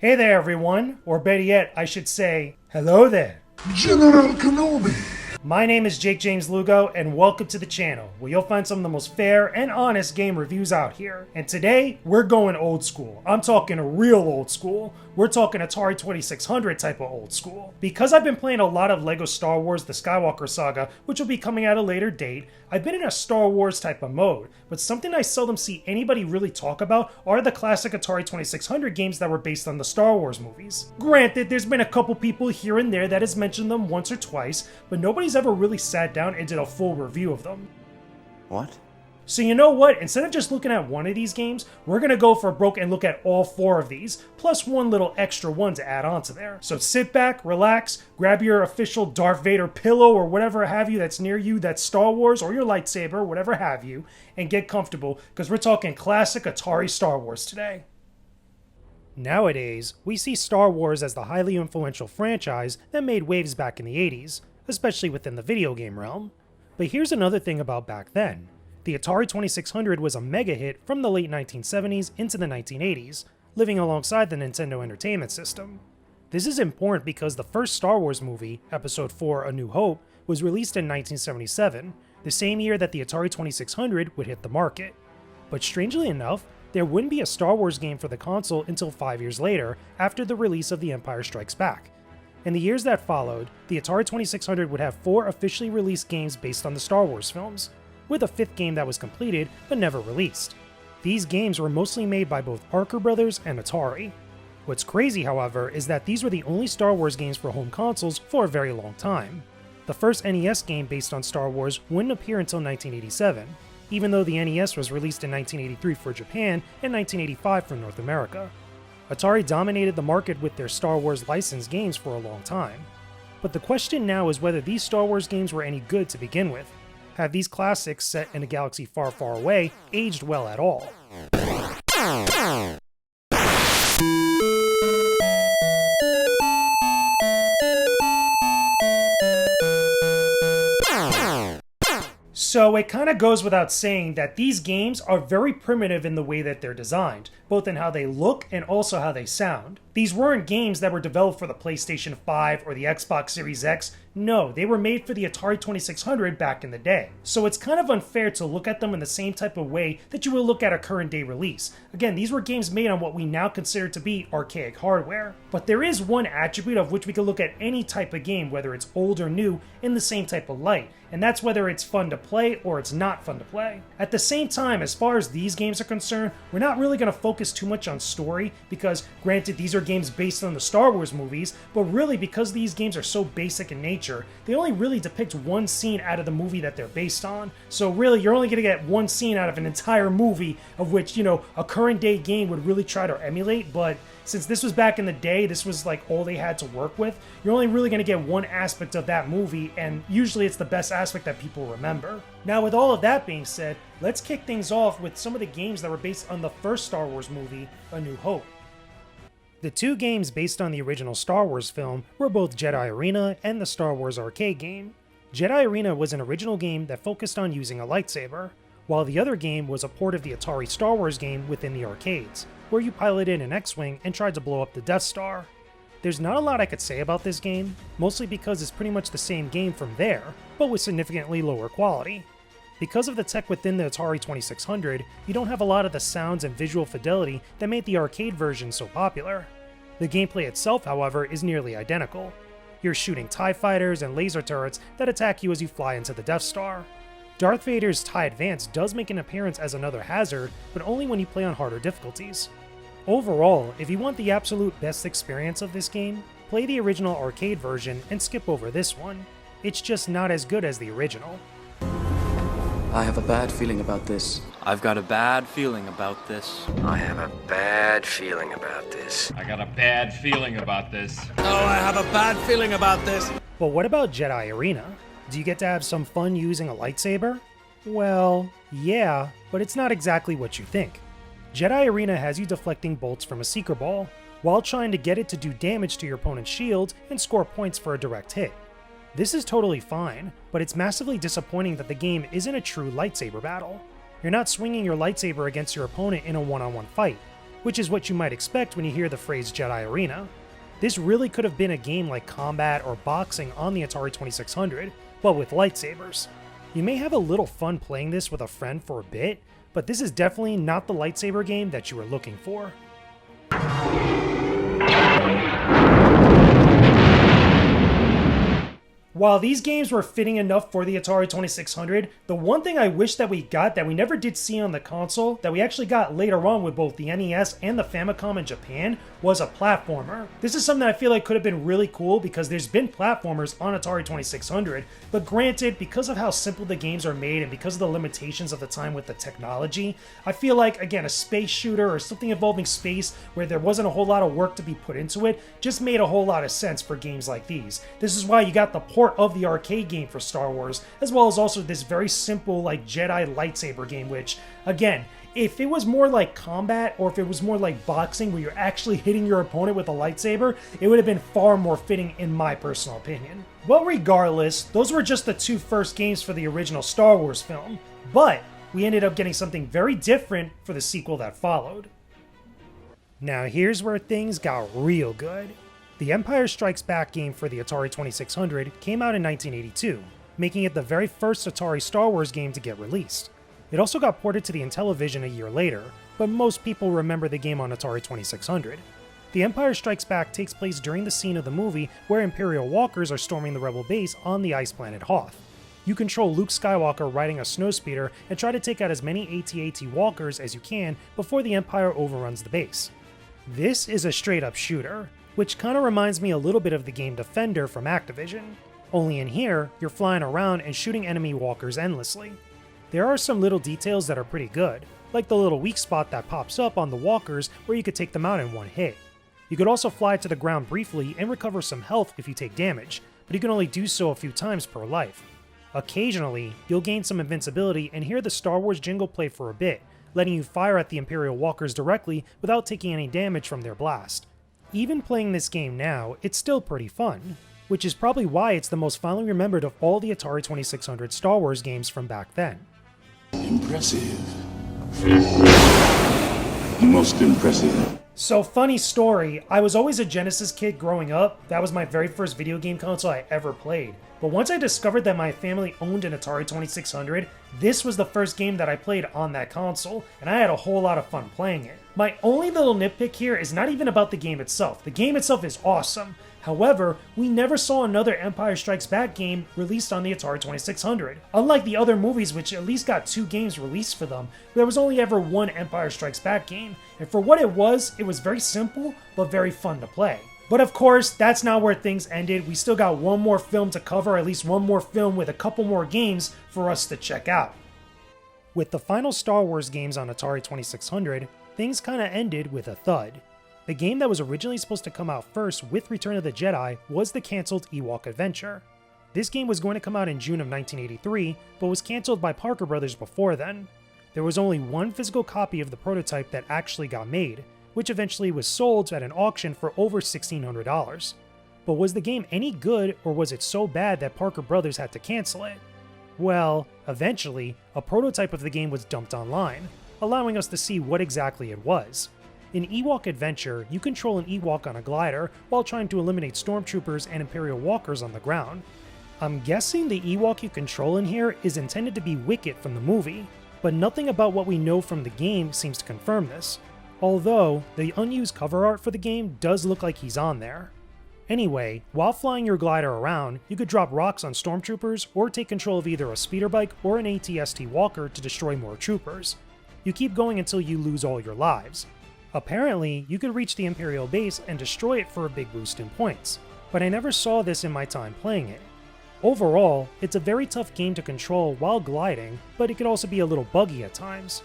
Hey there everyone, or better yet, I should say, hello there. General Kenobi. My name is Jakejames Lugo, and welcome to the channel, where you'll find some of the most fair and honest game reviews out here. And today, we're going old school. I'm talking a real old school. We're talking Atari 2600 type of old school. Because I've been playing a lot of LEGO Star Wars The Skywalker Saga, which will be coming at a later date, I've been in a Star Wars type of mode. But something I seldom see anybody really talk about are the classic Atari 2600 games that were based on the Star Wars movies. Granted, there's been a couple people here and there that has mentioned them once or twice, but nobody's ever really sat down and did a full review of them. What? So you know what? Instead of just looking at one of these games, we're gonna go for broke and look at all four of these, plus one little extra one to add on to there. So sit back, relax, grab your official Darth Vader pillow or whatever have you that's near you, that's Star Wars, or your lightsaber, whatever have you, and get comfortable, because we're talking classic Atari Star Wars today. Nowadays, we see Star Wars as the highly influential franchise that made waves back in the 80s, especially within the video game realm. But here's another thing about back then. The Atari 2600 was a mega hit from the late 1970s into the 1980s, living alongside the Nintendo Entertainment System. This is important because the first Star Wars movie, Episode 4 A New Hope, was released in 1977, the same year that the Atari 2600 would hit the market. But strangely enough, there wouldn't be a Star Wars game for the console until 5 years later, after the release of The Empire Strikes Back. In the years that followed, the Atari 2600 would have 4 officially released games based on the Star Wars films, with a 5th game that was completed but never released. These games were mostly made by both Parker Brothers and Atari. What's crazy, however, is that these were the only Star Wars games for home consoles for a very long time. The first NES game based on Star Wars wouldn't appear until 1987, even though the NES was released in 1983 for Japan and 1985 for North America. Atari dominated the market with their Star Wars licensed games for a long time. But the question now is whether these Star Wars games were any good to begin with. Have these classics set in a galaxy far, far away aged well at all? So it kind of goes without saying that these games are very primitive in the way that they're designed, both in how they look and also how they sound. These weren't games that were developed for the PlayStation 5 or the Xbox Series X. No, they were made for the Atari 2600 back in the day. So it's kind of unfair to look at them in the same type of way that you will look at a current day release. Again, these were games made on what we now consider to be archaic hardware. But there is one attribute of which we can look at any type of game, whether it's old or new, in the same type of light, and that's whether it's fun to play or it's not fun to play. At the same time, as far as these games are concerned, we're not really going to focus too much on story, because granted these are games based on the Star Wars movies, but really because these games are so basic in nature, they only really depict one scene out of the movie that they're based on. So really, you're only going to get one scene out of an entire movie, of which, you know, a current day game would really try to emulate, but since this was back in the day, this was like all they had to work with, you're only really going to get one aspect of that movie, and usually it's the best aspect that people remember. Now with all of that being said, let's kick things off with some of the games that were based on the first Star Wars movie, A New Hope. The two games based on the original Star Wars film were both Jedi Arena and the Star Wars arcade game. Jedi Arena was an original game that focused on using a lightsaber, while the other game was a port of the Atari Star Wars game within the arcades, where you piloted an X-Wing and tried to blow up the Death Star. There's not a lot I could say about this game, mostly because it's pretty much the same game from there, but with significantly lower quality. Because of the tech within the Atari 2600, you don't have a lot of the sounds and visual fidelity that made the arcade version so popular. The gameplay itself, however, is nearly identical. You're shooting TIE fighters and laser turrets that attack you as you fly into the Death Star. Darth Vader's TIE Advance does make an appearance as another hazard, but only when you play on harder difficulties. Overall, if you want the absolute best experience of this game, play the original arcade version and skip over this one. It's just not as good as the original. I have a bad feeling about this. I've got a bad feeling about this. I have a bad feeling about this. I got a bad feeling about this. Oh, I have a bad feeling about this. But what about Jedi Arena? Do you get to have some fun using a lightsaber? Well, yeah, but it's not exactly what you think. Jedi Arena has you deflecting bolts from a Seeker Ball, while trying to get it to do damage to your opponent's shield and score points for a direct hit. This is totally fine, but it's massively disappointing that the game isn't a true lightsaber battle. You're not swinging your lightsaber against your opponent in a one-on-one fight. which is what you might expect when you hear the phrase Jedi Arena. This really could have been a game like Combat or Boxing on the Atari 2600, but with lightsabers. You may have a little fun playing this with a friend for a bit, but this is definitely not the lightsaber game that you were looking for. While these games were fitting enough for the Atari 2600, the one thing I wish that we got that we never did see on the console, that we actually got later on with both the NES and the Famicom in Japan, was a platformer. This is something that I feel like could have been really cool because there's been platformers on Atari 2600, but granted, because of how simple the games are made and because of the limitations of the time with the technology, I feel like, again, a space shooter or something involving space where there wasn't a whole lot of work to be put into it just made a whole lot of sense for games like these. This is why you got the port of the arcade game for Star Wars, as well as also this very simple like Jedi lightsaber game, which, again, if it was more like Combat or if it was more like Boxing where you're actually hitting your opponent with a lightsaber, it would have been far more fitting in my personal opinion. But regardless, those were just the two first games for the original Star Wars film, but we ended up getting something very different for the sequel that followed. Now here's where things got real good. The Empire Strikes Back game for the Atari 2600 came out in 1982, making it the very first Atari Star Wars game to get released. It also got ported to the Intellivision a year later, but most people remember the game on Atari 2600. The Empire Strikes Back takes place during the scene of the movie where Imperial walkers are storming the Rebel base on the ice planet Hoth. You control Luke Skywalker riding a snowspeeder and try to take out as many AT-AT walkers as you can before the Empire overruns the base. This is a straight-up shooter, which kinda reminds me a little bit of the game Defender from Activision. Only in here, you're flying around and shooting enemy walkers endlessly. There are some little details that are pretty good, like the little weak spot that pops up on the walkers where you could take them out in one hit. You could also fly to the ground briefly and recover some health if you take damage, but you can only do so a few times per life. Occasionally, you'll gain some invincibility and hear the Star Wars jingle play for a bit, letting you fire at the Imperial walkers directly without taking any damage from their blast. Even playing this game now, it's still pretty fun, which is probably why it's the most fondly remembered of all the Atari 2600 Star Wars games from back then. Impressive. Most impressive. So, funny story, I was always a Genesis kid growing up. That was my very first video game console I ever played. But once I discovered that my family owned an Atari 2600, this was the first game that I played on that console, and I had a whole lot of fun playing it. My only little nitpick here is not even about the game itself. The game itself is awesome. However, we never saw another Empire Strikes Back game released on the Atari 2600. Unlike the other movies, which at least got 2 games released for them, there was only ever one Empire Strikes Back game, and for what it was very simple, but very fun to play. But of course, that's not where things ended. We still got one more film to cover, at least one more film with a couple more games for us to check out. With the final Star Wars games on Atari 2600, things kinda ended with a thud. The game that was originally supposed to come out first with Return of the Jedi was the cancelled Ewok Adventure. This game was going to come out in June of 1983, but was cancelled by Parker Brothers before then. There was only one physical copy of the prototype that actually got made, which eventually was sold at an auction for over $1,600. But was the game any good, or was it so bad that Parker Brothers had to cancel it? Well, eventually, a prototype of the game was dumped online, allowing us to see what exactly it was. In Ewok Adventure, you control an Ewok on a glider while trying to eliminate stormtroopers and Imperial walkers on the ground. I'm guessing the Ewok you control in here is intended to be Wicket from the movie, but nothing about what we know from the game seems to confirm this. Although, the unused cover art for the game does look like he's on there. Anyway, while flying your glider around, you could drop rocks on stormtroopers or take control of either a speeder bike or an AT-ST walker to destroy more troopers. You keep going until you lose all your lives. Apparently, you could reach the Imperial base and destroy it for a big boost in points, but I never saw this in my time playing it. Overall, it's a very tough game to control while gliding, but it could also be a little buggy at times.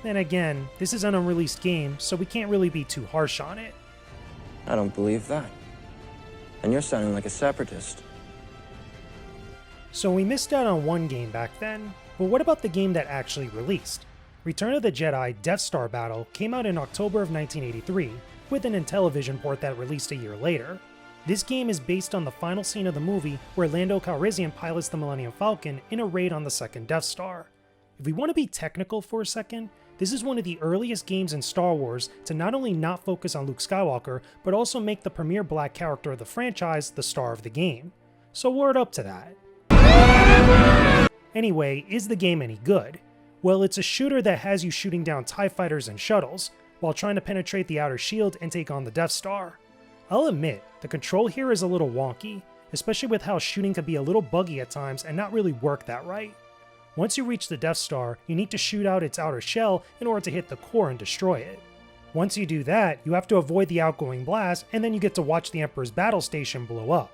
Then again, this is an unreleased game, so we can't really be too harsh on it. I don't believe that. And you're sounding like a separatist. So we missed out on one game back then, but what about the game that actually released? Return of the Jedi Death Star Battle came out in October of 1983, with an Intellivision port that released a year later. This game is based on the final scene of the movie where Lando Calrissian pilots the Millennium Falcon in a raid on the second Death Star. If we want to be technical for a second, This is one of the earliest games in Star Wars to not only not focus on Luke Skywalker, but also make the premier black character of the franchise the star of the game. So word up to that. Anyway, is the game any good? Well, it's a shooter that has you shooting down TIE fighters and shuttles, while trying to penetrate the outer shield and take on the Death Star. I'll admit, the control here is a little wonky, especially with how shooting can be a little buggy at times and not really work that right. Once you reach the Death Star, you need to shoot out its outer shell in order to hit the core and destroy it. Once you do that, you have to avoid the outgoing blast, and then you get to watch the Emperor's battle station blow up.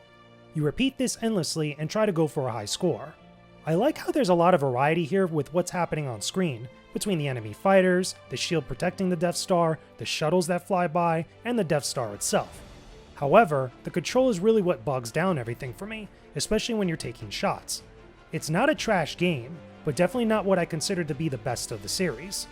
You repeat this endlessly and try to go for a high score. I like how there's a lot of variety here with what's happening on screen, between the enemy fighters, the shield protecting the Death Star, the shuttles that fly by, and the Death Star itself. However, the control is really what bogs down everything for me, especially when you're taking shots. It's not a trash game, but definitely not what I consider to be the best of the series.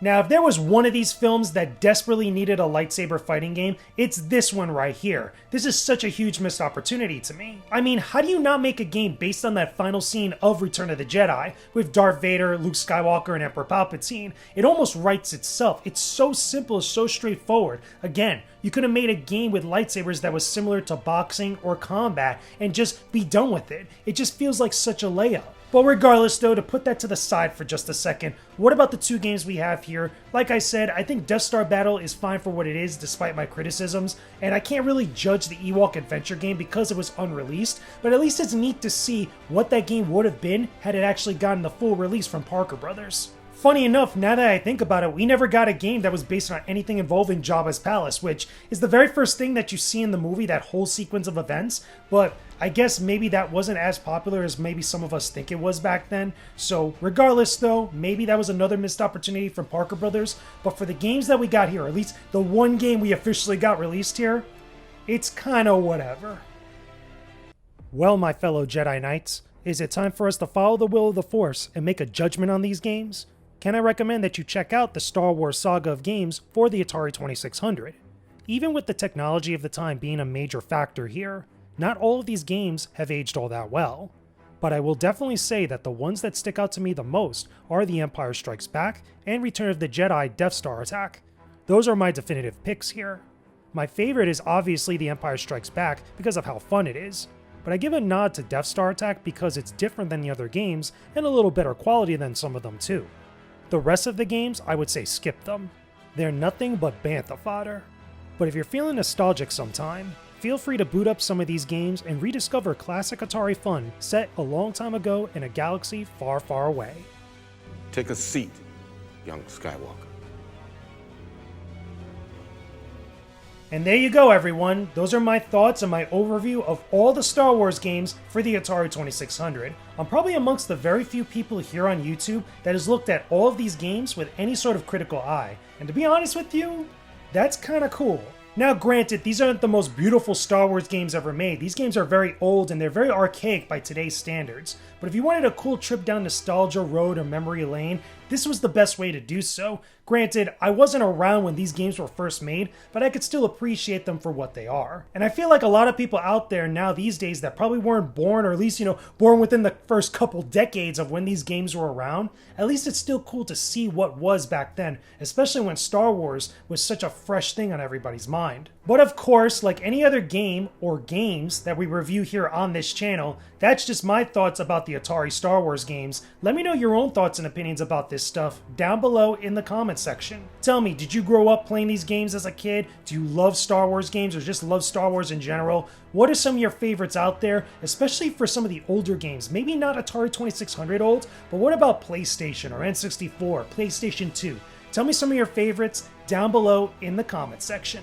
Now, if there was one of these films that desperately needed a lightsaber fighting game, it's this one right here. This is such a huge missed opportunity to me. I mean, how do you not make a game based on that final scene of Return of the Jedi, with Darth Vader, Luke Skywalker, and Emperor Palpatine? It almost writes itself. It's so simple, so straightforward. Again, you could have made a game with lightsabers that was similar to boxing or combat and just be done with it. It just feels like such a layup. But regardless though, to put that to the side for just a second, what about the two games we have here? Like I said, I think Death Star Battle is fine for what it is despite my criticisms, and I can't really judge the Ewok adventure game because it was unreleased, but at least it's neat to see what that game would have been had it actually gotten the full release from Parker Brothers. Funny enough, now that I think about it, we never got a game that was based on anything involving Jabba's palace, which is the very first thing that you see in the movie, that whole sequence of events, but I guess maybe that wasn't as popular as maybe some of us think it was back then. So regardless though, maybe that was another missed opportunity from Parker Brothers, but for the games that we got here, or at least the one game we officially got released here, it's kinda whatever. Well, my fellow Jedi Knights, is it time for us to follow the will of the Force and make a judgment on these games? Can I recommend that you check out the Star Wars saga of games for the Atari 2600? Even with the technology of the time being a major factor here, not all of these games have aged all that well. But I will definitely say that the ones that stick out to me the most are The Empire Strikes Back and Return of the Jedi Death Star Attack. Those are my definitive picks here. My favorite is obviously The Empire Strikes Back because of how fun it is, but I give a nod to Death Star Attack because it's different than the other games and a little better quality than some of them too. The rest of the games, I would say skip them. They're nothing but bantha fodder. But if you're feeling nostalgic sometime, feel free to boot up some of these games and rediscover classic Atari fun set a long time ago in a galaxy far, far away. Take a seat, young Skywalker. And there you go, everyone. Those are my thoughts and my overview of all the Star Wars games for the Atari 2600. I'm probably amongst the very few people here on YouTube that has looked at all of these games with any sort of critical eye. And to be honest with you, that's kind of cool. Now granted, these aren't the most beautiful Star Wars games ever made. These games are very old and they're very archaic by today's standards. But if you wanted a cool trip down nostalgia road or memory lane, this was the best way to do so. Granted, I wasn't around when these games were first made, but I could still appreciate them for what they are. And I feel like a lot of people out there now these days that probably weren't born, or at least, born within the first couple decades of when these games were around, at least it's still cool to see what was back then, especially when Star Wars was such a fresh thing on everybody's mind. But of course, like any other game or games that we review here on this channel, that's just my thoughts about the Atari Star Wars games. Let me know your own thoughts and opinions about this stuff down below in the comments section. Tell me, did you grow up playing these games as a kid? Do you love Star Wars games or just love Star Wars in general? What are some of your favorites out there, especially for some of the older games? Maybe not Atari 2600 old, but what about PlayStation or N64, PlayStation 2? Tell me some of your favorites down below in the comments section.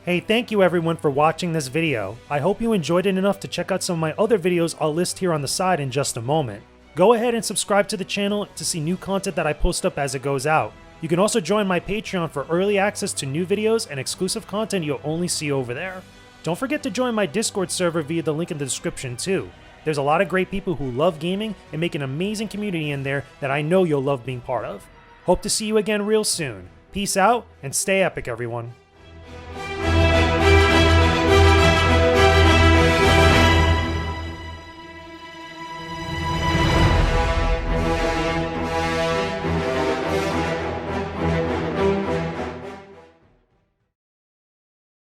Hey, thank you everyone for watching this video. I hope you enjoyed it enough to check out some of my other videos I'll list here on the side in just a moment. Go ahead and subscribe to the channel to see new content that I post up as it goes out. You can also join my Patreon for early access to new videos and exclusive content you'll only see over there. Don't forget to join my Discord server via the link in the description too. There's a lot of great people who love gaming and make an amazing community in there that I know you'll love being part of. Hope to see you again real soon. Peace out and stay epic, everyone.